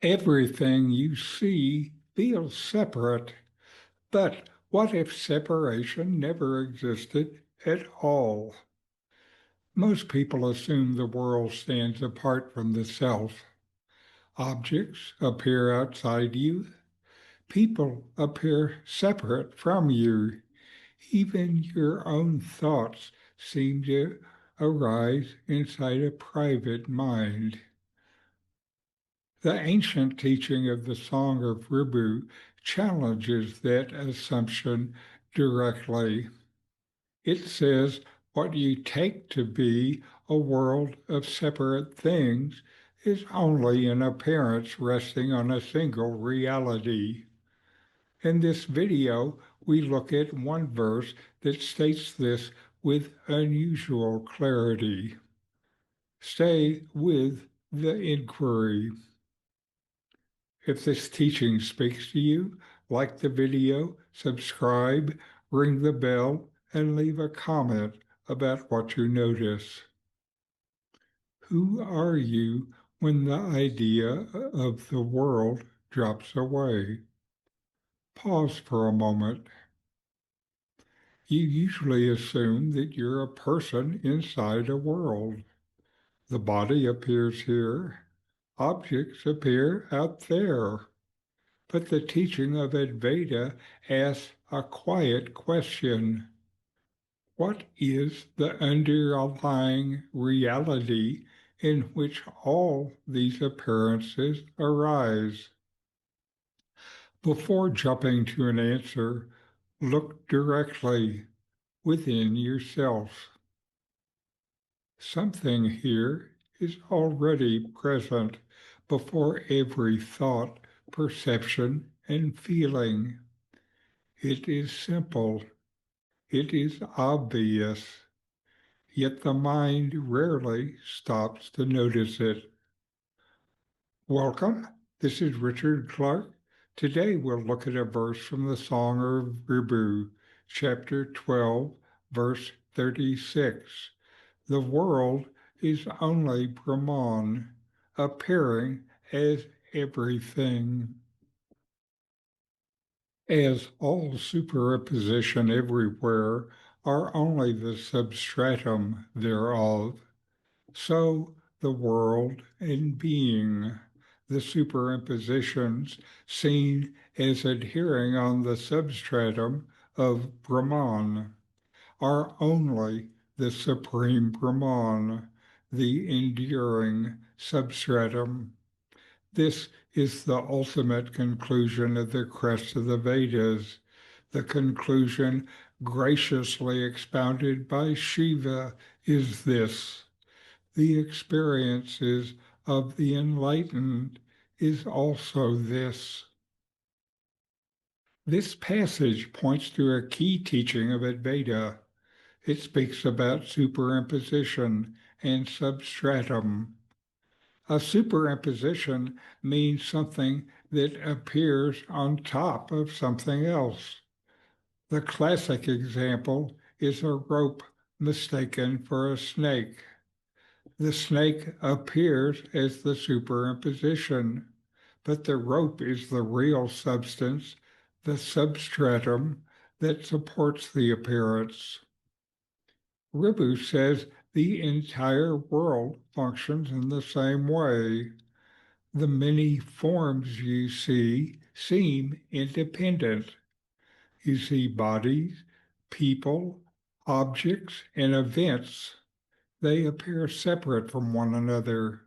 Everything you see feels separate, but what if separation never existed at all? Most people assume the world stands apart from the self. Objects appear outside you. People appear separate from you. Even your own thoughts seem to arise inside a private mind. The ancient teaching of the Song of Ribhu challenges that assumption directly. It says what you take to be a world of separate things is only an appearance resting on a single reality. In this video, we look at one verse that states this with unusual clarity. Stay with the inquiry. If this teaching speaks to you, like the video, subscribe, ring the bell, and leave a comment about what you notice. Who are you when the idea of the world drops away? Pause for a moment. You usually assume that you're a person inside a world. The body appears here. Objects appear out there. But the teaching of Advaita asks a quiet question. What is the underlying reality in which all these appearances arise? Before jumping to an answer, look directly within yourself. Something here is already present before every thought, perception, and feeling. It is simple. It is obvious. Yet the mind rarely stops to notice it. Welcome. This is Richard Clarke. Today we'll look at a verse from the Song of Ribhu, chapter 12, verse 36. The world is only Brahman, appearing as everything. As all superimposition everywhere are only the substratum thereof, so the world and being, the superimpositions seen as adhering on the substratum of Brahman, are only the supreme Brahman, the enduring substratum. This is the ultimate conclusion of the crest of the Vedas, the conclusion graciously expounded by Shiva is this: the experiences of the enlightened is also this. This passage points to a key teaching of Advaita. It speaks about superimposition and substratum. A superimposition means something that appears on top of something else. The classic example is a rope mistaken for a snake. The snake appears as the superimposition, but the rope is the real substance, the substratum that supports the appearance. Ribhu says the entire world functions in the same way. The many forms you see seem independent. You see bodies, people, objects, and events. They appear separate from one another.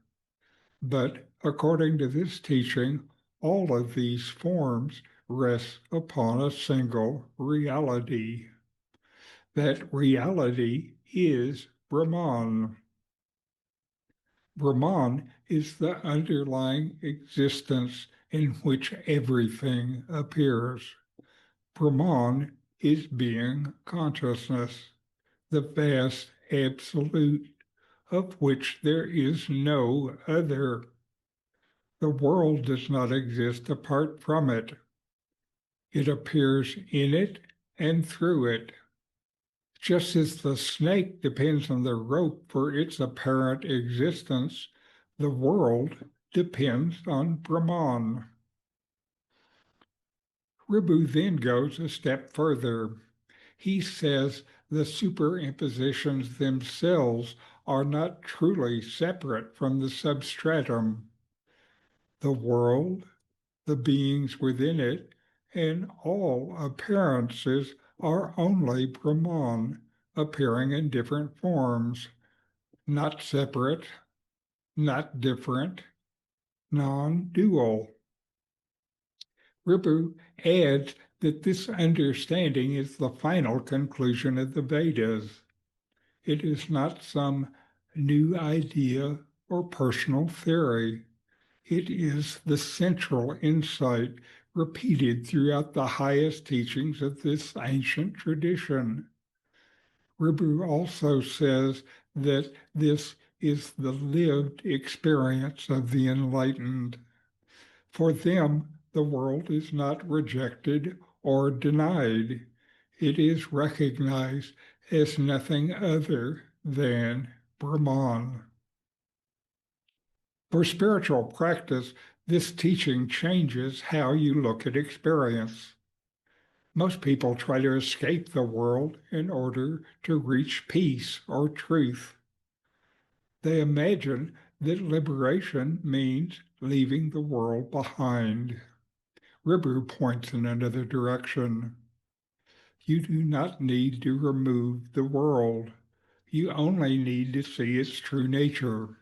But according to this teaching, all of these forms rest upon a single reality. That reality is Brahman. Brahman is the underlying existence in which everything appears. Brahman is being consciousness, the vast absolute of which there is no other. The world does not exist apart from it. It appears in it and through it. Just as the snake depends on the rope for its apparent existence, the world depends on Brahman. Ribhu then goes a step further. He says the superimpositions themselves are not truly separate from the substratum. The world, the beings within it, and all appearances are only Brahman, appearing in different forms, not separate, not different, non-dual. Ribhu adds that this understanding is the final conclusion of the Vedas. It is not some new idea or personal theory. It is the central insight repeated throughout the highest teachings of this ancient tradition. Ribhu also says that this is the lived experience of the enlightened. For them, the world is not rejected or denied. It is recognized as nothing other than Brahman. For spiritual practice, this teaching changes how you look at experience. Most people try to escape the world in order to reach peace or truth. They imagine that liberation means leaving the world behind. Ribhu points in another direction. You do not need to remove the world. You only need to see its true nature.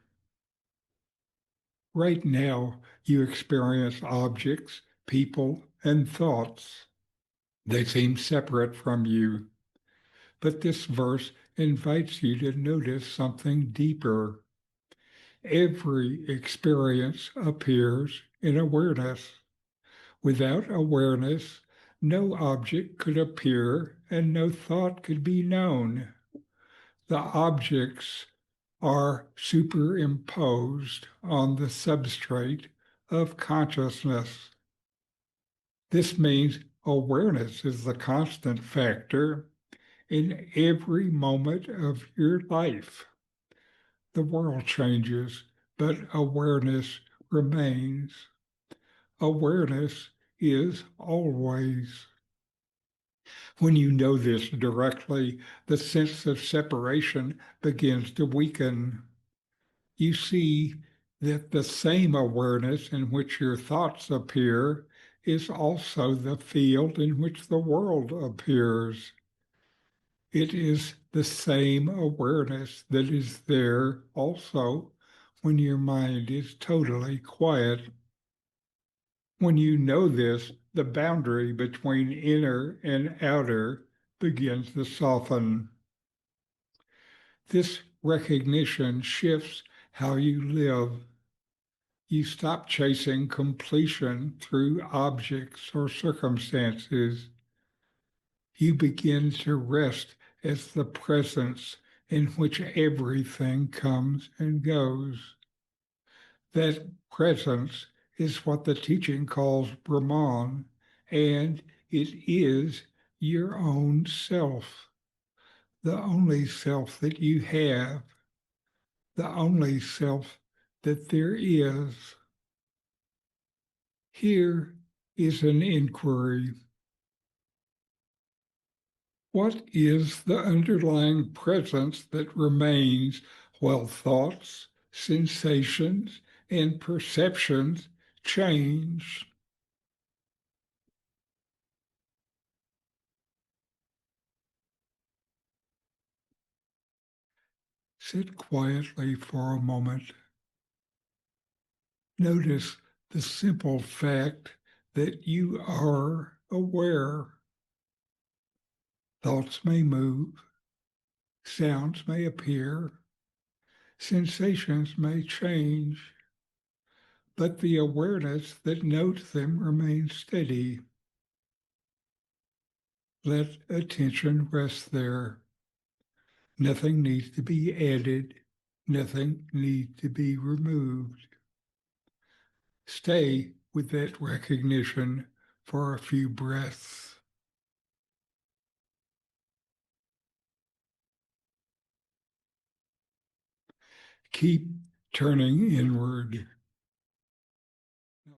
Right now, you experience objects, people, and thoughts. They seem separate from you. But this verse invites you to notice something deeper. Every experience appears in awareness. Without awareness, no object could appear and no thought could be known. The objects are superimposed on the substrate of consciousness. This means awareness is the constant factor in every moment of your life. The world changes, but awareness remains. Awareness is always. When you know this directly, the sense of separation begins to weaken. You see that the same awareness in which your thoughts appear is also the field in which the world appears. It is the same awareness that is there also when your mind is totally quiet. When you know this, the boundary between inner and outer begins to soften. This recognition shifts how you live. You stop chasing completion through objects or circumstances. You begin to rest as the presence in which everything comes and goes. That presence is what the teaching calls Brahman, and it is your own self, the only self that you have, the only self that there is. Here is an inquiry. What is the underlying presence that remains while thoughts, sensations, and perceptions change? Sit quietly for a moment. Notice the simple fact that you are aware. Thoughts may move, sounds may appear, sensations may change, but the awareness that notes them remains steady. Let attention rest there. Nothing needs to be added. Nothing needs to be removed. Stay with that recognition for a few breaths. Keep turning inward.